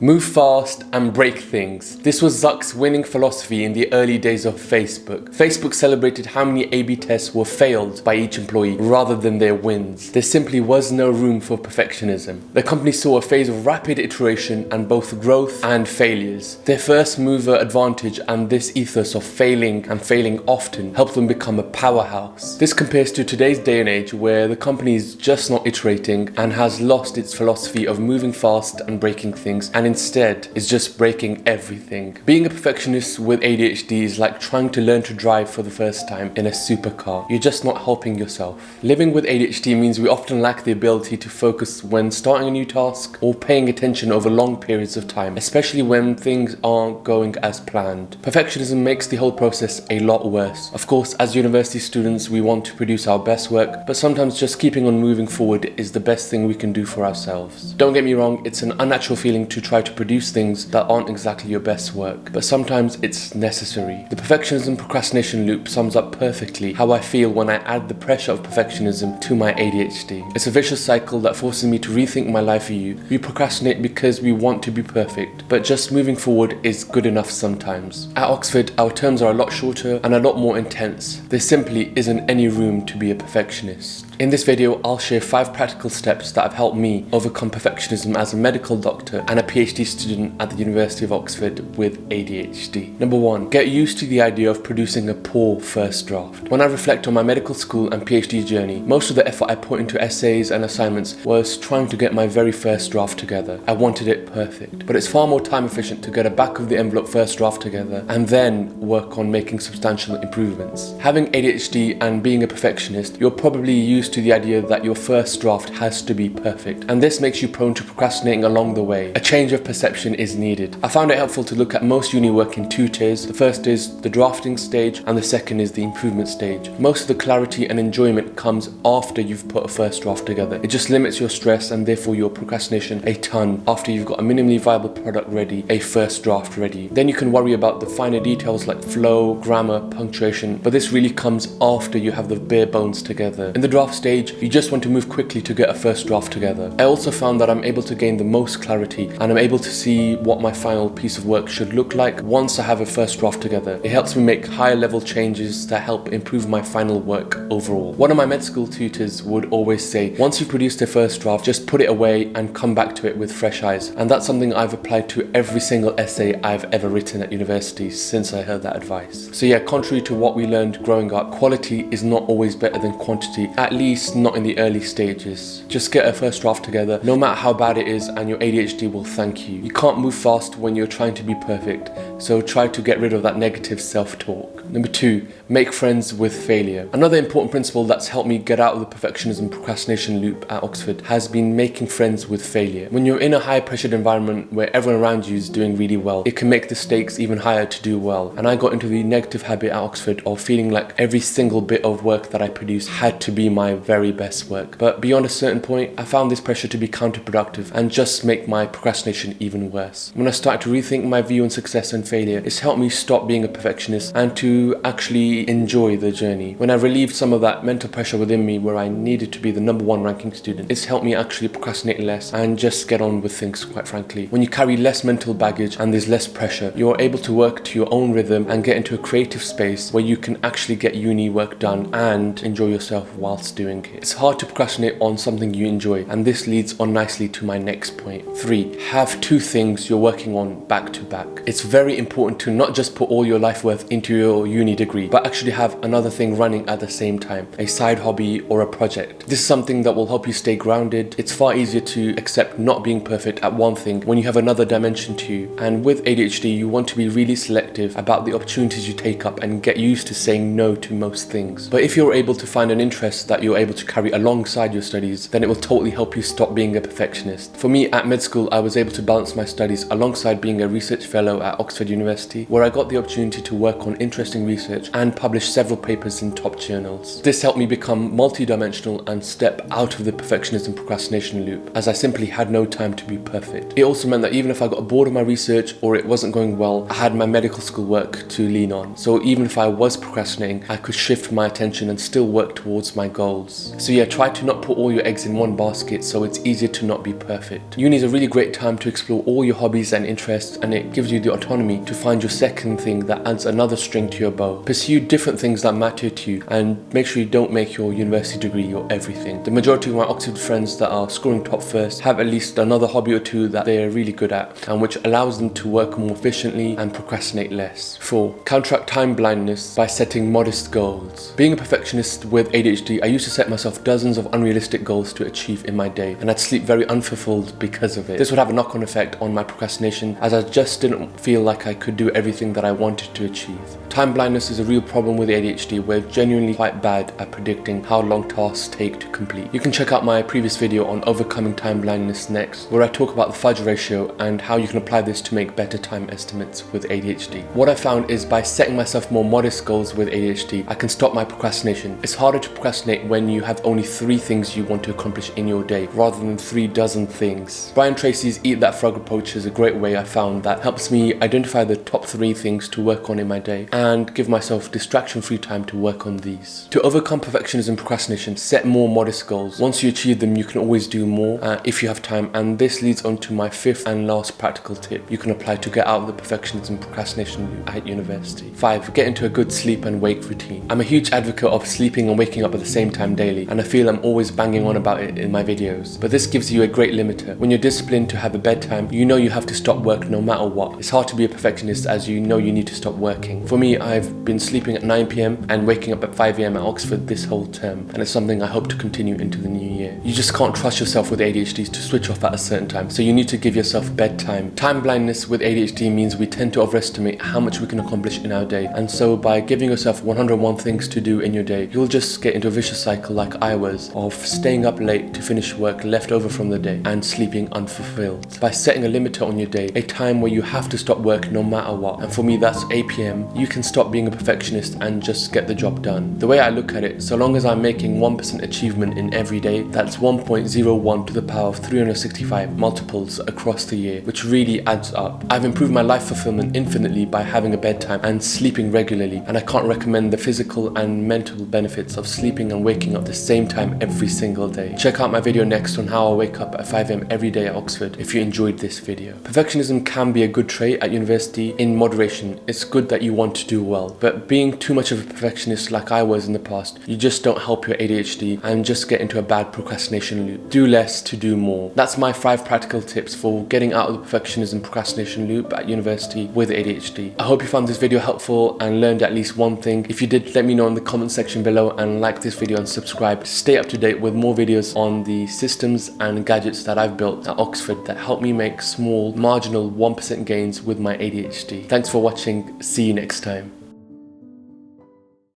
Move fast and break things. This was Zuck's winning philosophy in the early days of Facebook. Facebook celebrated how many A/B tests were failed by each employee rather than their wins. There simply was no room for perfectionism. The company saw a phase of rapid iteration and both growth and failures. Their first mover advantage and this ethos of failing and failing often helped them become a powerhouse. This compares to today's day and age where the company is just not iterating and has lost its philosophy of moving fast and breaking things, and instead is just breaking everything. Being a perfectionist with ADHD is like trying to learn to drive for the first time in a supercar. You're just not helping yourself. Living with ADHD means we often lack the ability to focus when starting a new task or paying attention over long periods of time, especially when things aren't going as planned. Perfectionism makes the whole process a lot worse. Of course, as university students, we want to produce our best work, but sometimes just keeping on moving forward is the best thing we can do for ourselves. Don't get me wrong, it's an unnatural feeling to try to produce things that aren't exactly your best work, but sometimes it's necessary. The Perfectionism-Procrastination Loop sums up perfectly how I feel when I add the pressure of perfectionism to my ADHD. It's a vicious cycle that forces me to rethink my life view. We procrastinate because we want to be perfect, but just moving forward is good enough sometimes. At Oxford, our terms are a lot shorter and a lot more intense. There simply isn't any room to be a perfectionist. In this video, I'll share 5 practical steps that have helped me overcome perfectionism as a medical doctor and a PhD student at the University of Oxford with ADHD. Number 1, get used to the idea of producing a poor first draft. When I reflect on my medical school and PhD journey, most of the effort I put into essays and assignments was trying to get my very first draft together. I wanted it perfect, but it's far more time efficient to get a back of the envelope first draft together and then work on making substantial improvements. Having ADHD and being a perfectionist, you're probably used to the idea that your first draft has to be perfect, and this makes you prone to procrastinating along the way. A change of perception is needed. I found it helpful to look at most uni work in 2 tiers. The first is the drafting stage and the second is the improvement stage. Most of the clarity and enjoyment comes after you've put a first draft together. It just limits your stress and therefore your procrastination a ton after you've got a minimally viable product ready, a first draft ready. Then you can worry about the finer details like flow, grammar, punctuation, but this really comes after you have the bare bones together. In the draft stage, you just want to move quickly to get a first draft together. I also found that I'm able to gain the most clarity and I'm able to see what my final piece of work should look like once I have a first draft together. It helps me make higher level changes that help improve my final work overall. One of my med school tutors would always say, once you've produced a first draft, just put it away and come back to it with fresh eyes. And that's something I've applied to every single essay I've ever written at university since I heard that advice. So yeah, contrary to what we learned growing up, quality is not always better than quantity, at least not in the early stages. Just get a first draft together, no matter how bad it is, and your ADHD will thank you. You can't move fast when you're trying to be perfect, so try to get rid of that negative self-talk. Number 2, make friends with failure. Another important principle that's helped me get out of the perfectionism procrastination loop at Oxford has been making friends with failure. When you're in a high pressured environment where everyone around you is doing really well, it can make the stakes even higher to do well. And I got into the negative habit at Oxford of feeling like every single bit of work that I produced had to be my very best work. But beyond a certain point, I found this pressure to be counterproductive and just make my procrastination even worse. When I started to rethink my view on success and failure, it's helped me stop being a perfectionist and to actually enjoy the journey. When I relieved some of that mental pressure within me where I needed to be the number 1 ranking student, it's helped me actually procrastinate less and just get on with things, quite frankly. When you carry less mental baggage and there's less pressure, you're able to work to your own rhythm and get into a creative space where you can actually get uni work done and enjoy yourself whilst doing it. It's hard to procrastinate on something you enjoy, and this leads on nicely to my next point. 3, have 2 things you're working on back to back. It's very important to not just put all your life worth into your uni degree, but actually have another thing running at the same time, a side hobby or a project. This is something that will help you stay grounded. It's far easier to accept not being perfect at one thing when you have another dimension to you. And with ADHD, you want to be really selective about the opportunities you take up and get used to saying no to most things. But if you're able to find an interest that you're able to carry alongside your studies, then it will totally help you stop being a perfectionist. For me, at med school, I was able to balance my studies alongside being a research fellow at Oxford Oxford University, where I got the opportunity to work on interesting research and publish several papers in top journals. This helped me become multidimensional and step out of the perfectionism-procrastination loop, as I simply had no time to be perfect. It also meant that even if I got bored of my research or it wasn't going well, I had my medical school work to lean on. So even if I was procrastinating, I could shift my attention and still work towards my goals. So yeah, try to not put all your eggs in one basket so it's easier to not be perfect. Uni is a really great time to explore all your hobbies and interests, and it gives you the autonomy to find your second thing that adds another string to your bow. Pursue different things that matter to you and make sure you don't make your university degree your everything. The majority of my Oxford friends that are scoring top first have at least another hobby or two that they're really good at, and which allows them to work more efficiently and procrastinate less. 4. Counteract time blindness by setting modest goals. Being a perfectionist with ADHD, I used to set myself dozens of unrealistic goals to achieve in my day, and I'd sleep very unfulfilled because of it. This would have a knock-on effect on my procrastination, as I just didn't feel like I could do everything that I wanted to achieve. Time blindness is a real problem with ADHD. We're genuinely quite bad at predicting how long tasks take to complete. You can check out my previous video on overcoming time blindness next, where I talk about the fudge ratio and how you can apply this to make better time estimates with ADHD. What I found is by setting myself more modest goals with ADHD, I can stop my procrastination. It's harder to procrastinate when you have only 3 things you want to accomplish in your day, rather than 3 dozen things. Brian Tracy's Eat That Frog approach is a great way I found that helps me identify the top 3 things to work on in my day and give myself distraction-free time to work on these. To overcome perfectionism and procrastination, set more modest goals. Once you achieve them, you can always do more if you have time, and this leads on to my 5th and last practical tip you can apply to get out of the perfectionism and procrastination loop at university. 5. Get into a good sleep and wake routine. I'm a huge advocate of sleeping and waking up at the same time daily, and I feel I'm always banging on about it in my videos, but this gives you a great limiter. When you're disciplined to have a bedtime, you know you have to stop work no matter what. It's hard to be a perfectionist as you know you need to stop working. For me, I've been sleeping at 9 PM and waking up at 5 AM at Oxford this whole term, and it's something I hope to continue into the new year. You just can't trust yourself with ADHD to switch off at a certain time, so you need to give yourself bedtime. Time blindness with ADHD means we tend to overestimate how much we can accomplish in our day, and so by giving yourself 101 things to do in your day, you'll just get into a vicious cycle like I was, of staying up late to finish work left over from the day and sleeping unfulfilled. By setting a limiter on your day, a time where you have to stop work no matter what, and for me that's 8 PM, you can stop being a perfectionist and just get the job done. The way I look at it, so long as I'm making 1% achievement in every day, that's 1.01 to the power of 365 multiples across the year, which really adds up. I've improved my life fulfillment infinitely by having a bedtime and sleeping regularly, and I can't recommend the physical and mental benefits of sleeping and waking up the same time every single day. Check out my video next on how I wake up at 5 AM every day at Oxford if you enjoyed this video. Perfectionism can be a good trait at university in moderation. It's good that you want to do well, but being too much of a perfectionist like I was in the past, you just don't help your ADHD and just get into a bad procrastination loop. Do less to do more. That's my 5 practical tips for getting out of the perfectionism procrastination loop at university with ADHD. I hope you found this video helpful and learned at least one thing. If you did, let me know in the comment section below, and like this video and subscribe to stay up to date with more videos on the systems and gadgets that I've built at Oxford that help me make small, marginal 1% gains with my ADHD. Thanks for watching. See you next time.